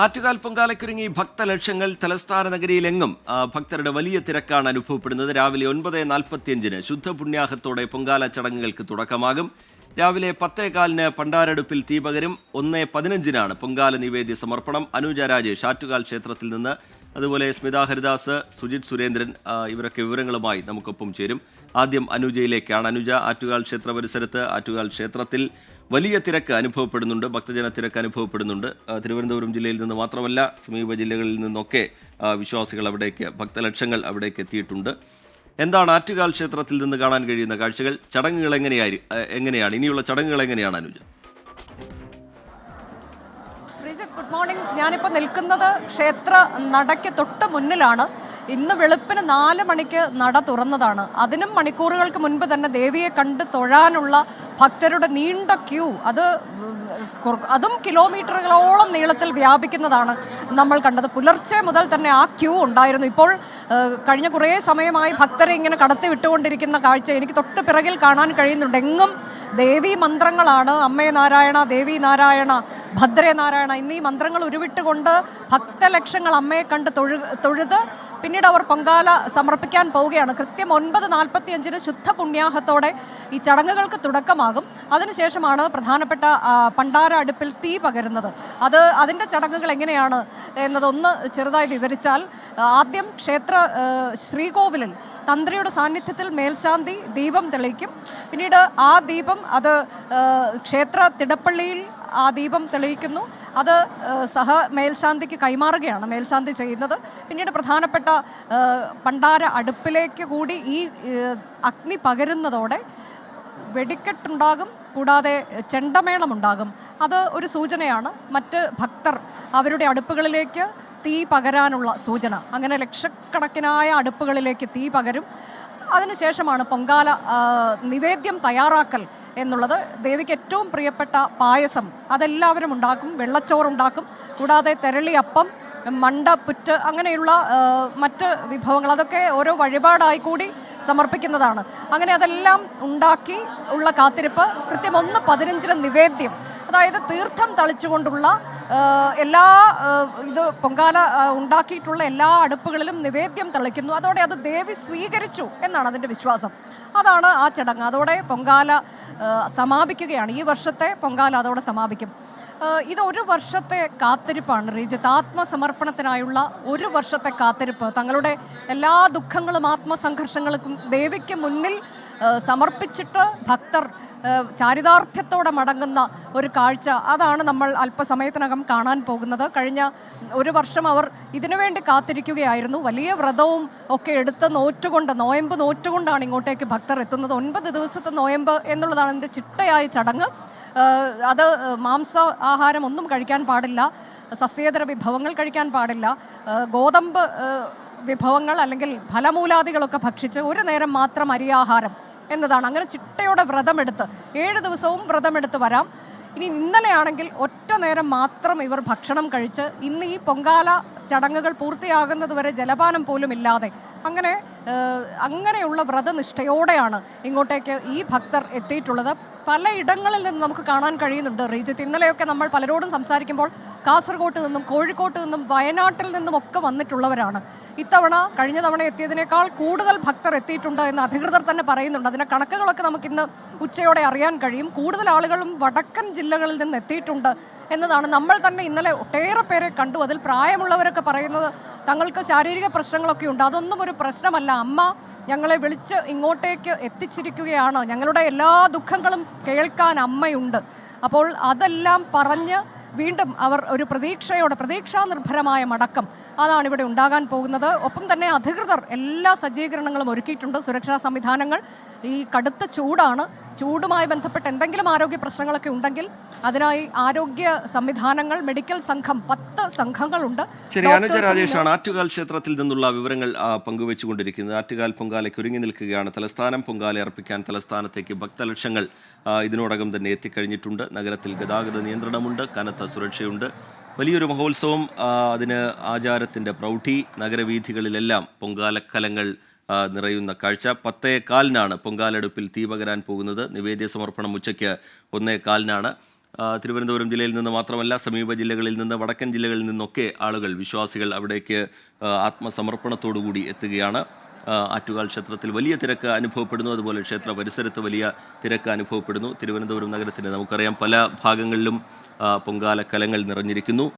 ആറ്റുകാൽ പൊങ്കാലയ്ക്കൊരുങ്ങി ഭക്തലക്ഷങ്ങൾ. തലസ്ഥാന നഗരിയിലെങ്ങും ഭക്തരുടെ വലിയ തിരക്കാണ് അനുഭവപ്പെടുന്നത്. രാവിലെ 9:45 ശുദ്ധപുണ്യാഹത്തോടെ പൊങ്കാല ചടങ്ങുകൾക്ക് തുടക്കമാകും. രാവിലെ 10:15 പണ്ടാരടുപ്പിൽ തീ പകരും. 1:15 പൊങ്കാല നിവേദ്യ സമർപ്പണം. അനുജ രാജേഷ് ആറ്റുകാൽ ക്ഷേത്രത്തിൽ നിന്ന്, അതുപോലെ സ്മിത ഹരിദാസ്, സുജിത് സുരേന്ദ്രൻ ഇവരൊക്കെ വിവരങ്ങളുമായി നമുക്കൊപ്പം ചേരും. ആദ്യം അനുജയിലേക്കാണ്. അനുജ, ആറ്റുകാൽ ക്ഷേത്ര പരിസരത്ത് ആറ്റുകാൽ ക്ഷേത്രത്തിൽ വലിയ തിരക്ക് അനുഭവപ്പെടുന്നുണ്ട്, ഭക്തജന തിരക്ക് അനുഭവപ്പെടുന്നുണ്ട്. തിരുവനന്തപുരം ജില്ലയിൽ നിന്ന് മാത്രമല്ല, സമീപ ജില്ലകളിൽ നിന്നൊക്കെ വിശ്വാസികൾ അവിടേക്ക്, ഭക്തലക്ഷങ്ങൾ അവിടേക്ക് എത്തിയിട്ടുണ്ട്. എന്താണ് ആറ്റുകാൽ ക്ഷേത്രത്തിൽ നിന്ന് കാണാൻ കഴിയുന്ന കാഴ്ചകൾ? ചടങ്ങുകൾ എങ്ങനെയാണ് ഇനിയുള്ള ചടങ്ങുകൾ എങ്ങനെയാണ് അനുജ? Good morning. ഞാനിപ്പോൾ നിൽക്കുന്നത് ക്ഷേത്ര നടയ്ക്ക് തൊട്ട് മുന്നിലാണ്. ഇന്ന് വെളുപ്പിന് 4 മണിക്ക് നട തുറന്നതാണ്. അതിനും മണിക്കൂറുകൾക്ക് മുൻപ് തന്നെ ദേവിയെ കണ്ട് തൊഴാനുള്ള ഭക്തരുടെ നീണ്ട ക്യൂ, അതും കിലോമീറ്ററുകളോളം നീളത്തിൽ വ്യാപിക്കുന്നതാണ് നമ്മൾ കണ്ടത്. പുലർച്ചെ മുതൽ തന്നെ ആ ക്യൂ ഉണ്ടായിരുന്നു. ഇപ്പോൾ കഴിഞ്ഞ കുറേ സമയമായി ഭക്തരെ ഇങ്ങനെ കടത്തി വിട്ടുകൊണ്ടിരിക്കുന്ന കാഴ്ച എനിക്ക് തൊട്ട് പിറകിൽ കാണാൻ കഴിയുന്നുണ്ട്. എങ്ങും ദേവീ മന്ത്രങ്ങളാണ്. അമ്മേ നാരായണ, ദേവി നാരായണ, ഭദ്രേ നാരായണ എന്നീ മന്ത്രങ്ങൾ ഉരുവിട്ടുകൊണ്ട് ഭക്തലക്ഷങ്ങൾ അമ്മയെ കണ്ട് തൊഴുത് പിന്നീട് അവർ പൊങ്കാല സമർപ്പിക്കാൻ പോവുകയാണ്. കൃത്യം 9:45 ശുദ്ധ പുണ്യാഹത്തോടെ ഈ ചടങ്ങുകൾക്ക് തുടക്കമാകും. അതിനുശേഷമാണ് പ്രധാനപ്പെട്ട പണ്ടാര അടുപ്പിൽ തീ പകരുന്നത്. അതിൻ്റെ ചടങ്ങുകൾ എങ്ങനെയാണ് എന്നതൊന്ന് ചെറുതായി വിവരിച്ചാൽ, ആദ്യം ക്ഷേത്ര ശ്രീകോവിലിൽ തന്ത്രിയുടെ സാന്നിധ്യത്തിൽ മേൽശാന്തി ദീപം തെളിയിക്കും. പിന്നീട് ആ ദീപം ക്ഷേത്ര തിടപ്പള്ളിയിൽ ആ ദീപം തെളിയിക്കുന്നു. അത് മേൽശാന്തിക്ക് കൈമാറുകയാണ് മേൽശാന്തി ചെയ്യുന്നത്. പിന്നീട് പ്രധാനപ്പെട്ട പണ്ടാര അടുപ്പിലേക്ക് കൂടി ഈ അഗ്നി പകരുന്നതോടെ വെടിക്കെട്ടുണ്ടാകും, കൂടാതെ ചെണ്ടമേളമുണ്ടാകും. അത് ഒരു സൂചനയാണ്. മറ്റ് ഭക്തർ അവരുടെ അടുപ്പുകളിലേക്ക് തീ പകരാനുള്ള സൂചന. അങ്ങനെ ലക്ഷക്കണക്കിനായ അടുപ്പുകളിലേക്ക് തീ പകരും. അതിനുശേഷമാണ് പൊങ്കാല നിവേദ്യം തയ്യാറാക്കൽ എന്നുള്ളത്. ദേവിക്ക് ഏറ്റവും പ്രിയപ്പെട്ട പായസം അതെല്ലാവരും ഉണ്ടാക്കും. വെള്ളച്ചോറുണ്ടാക്കും, കൂടാതെ തെരളിയപ്പം, മണ്ടപ്പുറ്റ്, അങ്ങനെയുള്ള മറ്റ് വിഭവങ്ങൾ അതൊക്കെ ഓരോ വഴിപാടായി കൂടി സമർപ്പിക്കുന്നതാണ്. അങ്ങനെ അതെല്ലാം ഉണ്ടാക്കി ഉള്ള കാത്തിരിപ്പ്. കൃത്യം 1:15 നിവേദ്യം, അതായത് തീർത്ഥം തളിച്ചുകൊണ്ടുള്ള പൊങ്കാല ഉണ്ടാക്കിയിട്ടുള്ള എല്ലാ അടുപ്പുകളിലും നിവേദ്യം തളിക്കുന്നു. അതോടെ അത് ദേവി സ്വീകരിച്ചു എന്നാണ് അതിൻ്റെ വിശ്വാസം. അതാണ് ആ ചടങ്ങ്. അതോടെ പൊങ്കാല സമാപിക്കുകയാണ്. ഈ വർഷത്തെ പൊങ്കാല അതോടെ സമാപിക്കും. ഇതൊരു വർഷത്തെ കാത്തിരിപ്പാണ് ശ്രീജിത്ത്. ആത്മസമർപ്പണത്തിനായുള്ള ഒരു വർഷത്തെ കാത്തിരിപ്പ്. തങ്ങളുടെ എല്ലാ ദുഃഖങ്ങളും ആത്മസംഘർഷങ്ങൾക്കും ദേവിക്ക് മുന്നിൽ സമർപ്പിച്ചിട്ട് ഭക്തർ ചാരിതാർത്ഥ്യത്തോടെ മടങ്ങുന്ന ഒരു കാഴ്ച, അതാണ് നമ്മൾ അല്പസമയത്തിനകം കാണാൻ പോകുന്നത്. കഴിഞ്ഞ ഒരു വർഷം അവർ ഇതിനുവേണ്ടി കാത്തിരിക്കുകയായിരുന്നു. വലിയ വ്രതവും ഒക്കെ എടുത്ത് നോയമ്പ് നോറ്റുകൊണ്ടാണ് ഇങ്ങോട്ടേക്ക് ഭക്തർ എത്തുന്നത്. 9 ദിവസത്തെ നോയമ്പ് എന്നുള്ളതാണ് അതിൻ്റെ ചിട്ടയായ ചടങ്ങ്. അത് മാംസ ആഹാരം ഒന്നും കഴിക്കാൻ പാടില്ല, സസ്യേതര വിഭവങ്ങൾ കഴിക്കാൻ പാടില്ല, ഗോതമ്പ് വിഭവങ്ങൾ അല്ലെങ്കിൽ ഫലമൂലാദികളൊക്കെ ഭക്ഷിച്ച് ഒരു നേരം മാത്രം അരിയാഹാരം എന്നതാണ്. അങ്ങനെ ചിട്ടയോടെ വ്രതമെടുത്ത് 7 ദിവസവും വ്രതമെടുത്ത് വരാം. ഇനി ഇന്നലെയാണെങ്കിൽ ഒറ്റ നേരം മാത്രം ഇവർ ഭക്ഷണം കഴിച്ച് ഇന്ന് ഈ പൊങ്കാല ചടങ്ങുകൾ പൂർത്തിയാകുന്നത് വരെ ജലപാനം പോലും ഇല്ലാതെ അങ്ങനെയുള്ള വ്രതനിഷ്ഠയോടെയാണ് ഇങ്ങോട്ടേക്ക് ഈ ഭക്തർ എത്തിയിട്ടുള്ളത്. പലയിടങ്ങളിൽ നിന്ന് നമുക്ക് കാണാൻ കഴിയുന്നുണ്ട് റീജിത്ത്. ഇന്നലെയൊക്കെ നമ്മൾ പലരോടും സംസാരിക്കുമ്പോൾ കാസർഗോട്ട് നിന്നും കോഴിക്കോട്ട് നിന്നും വയനാട്ടിൽ നിന്നും ഒക്കെ വന്നിട്ടുള്ളവരാണ്. ഇത്തവണ കഴിഞ്ഞ തവണ എത്തിയതിനേക്കാൾ കൂടുതൽ ഭക്തർ എത്തിയിട്ടുണ്ട് എന്ന് അധികൃതർ തന്നെ പറയുന്നുണ്ട്. അതിൻ്റെ കണക്കുകളൊക്കെ നമുക്കിന്ന് ഉച്ചയോടെ അറിയാൻ കഴിയും. കൂടുതൽ ആളുകളും വടക്കൻ ജില്ലകളിൽ നിന്ന് എത്തിയിട്ടുണ്ട് എന്നതാണ്. നമ്മൾ തന്നെ ഇന്നലെ ഒട്ടേറെ പേരെ കണ്ടു. അതിൽ പ്രായമുള്ളവരൊക്കെ പറയുന്നത് തങ്ങൾക്ക് ശാരീരിക പ്രശ്നങ്ങളൊക്കെ ഉണ്ട്. അതൊന്നും ഒരു പ്രശ്നമല്ല, അമ്മ ഞങ്ങളെ വിളിച്ച് ഇങ്ങോട്ടേക്ക് എത്തിച്ചിരിക്കുകയാണ്, ഞങ്ങളുടെ എല്ലാ ദുഃഖങ്ങളും കേൾക്കാൻ അമ്മയുണ്ട്. അപ്പോൾ അതെല്ലാം പറഞ്ഞ് വീണ്ടും അവർ ഒരു പ്രതീക്ഷാനിർഭരമായ മടക്കം, അതാണ് ഇവിടെ ഉണ്ടാകാൻ പോകുന്നത്. ഒപ്പം തന്നെ അധികൃതർ എല്ലാ സജ്ജീകരണങ്ങളും ഒരുക്കിയിട്ടുണ്ട്, സുരക്ഷാ സംവിധാനങ്ങൾ. ഈ കടുത്ത ചൂടുമായി ബന്ധപ്പെട്ട് എന്തെങ്കിലും ആരോഗ്യ പ്രശ്നങ്ങളൊക്കെ ഉണ്ടെങ്കിൽ അതിനായി ആരോഗ്യ സംവിധാനങ്ങൾ, മെഡിക്കൽ സംഘം, 10 സംഘങ്ങളുണ്ട്. ശരി, അനുജ രാജേഷാണ് ആറ്റുകാൽ ക്ഷേത്രത്തിൽ നിന്നുള്ള വിവരങ്ങൾ പങ്കുവെച്ചുകൊണ്ടിരിക്കുന്നത്. ആറ്റുകാൽ പൊങ്കാലയ്ക്ക് ഒരുങ്ങി നിൽക്കുകയാണ് തലസ്ഥാനം. പൊങ്കാല അർപ്പിക്കാൻ തലസ്ഥാനത്തേക്ക് ഭക്തലക്ഷങ്ങൾ ഇതിനോടകം തന്നെ എത്തിക്കഴിഞ്ഞിട്ടുണ്ട്. നഗരത്തിൽ ഗതാഗത നിയന്ത്രണമുണ്ട്, കനത്ത സുരക്ഷയുണ്ട്. വലിയൊരു മഹോത്സവം, അതിന് ആചാരത്തിൻ്റെ പ്രൗഢി. നഗരവീഥികളിലെല്ലാം പൊങ്കാലക്കലങ്ങൾ നിറയുന്ന കാഴ്ച. 10:15 പൊങ്കാലടുപ്പിൽ തീ പകരാൻ പോകുന്നത്. നിവേദ്യ സമർപ്പണം ഉച്ചയ്ക്ക് 1:15. തിരുവനന്തപുരം ജില്ലയിൽ നിന്ന് മാത്രമല്ല സമീപ ജില്ലകളിൽ നിന്ന് വടക്കൻ ജില്ലകളിൽ നിന്നൊക്കെ ആളുകൾ വിശ്വാസികൾ അവിടേക്ക് ആത്മസമർപ്പണത്തോടുകൂടി എത്തുകയാണ്. ആറ്റുകാൽ ക്ഷേത്രത്തിൽ വലിയ തിരക്ക് അനുഭവപ്പെടുന്നു. അതുപോലെ ക്ഷേത്ര പരിസരത്ത് വലിയ തിരക്ക് അനുഭവപ്പെടുന്നു. തിരുവനന്തപുരം നഗരത്തിന് നമുക്കറിയാം പല ഭാഗങ്ങളിലും പൊങ്കാല കലങ്ങൾ നിറഞ്ഞിരിക്കുന്നു.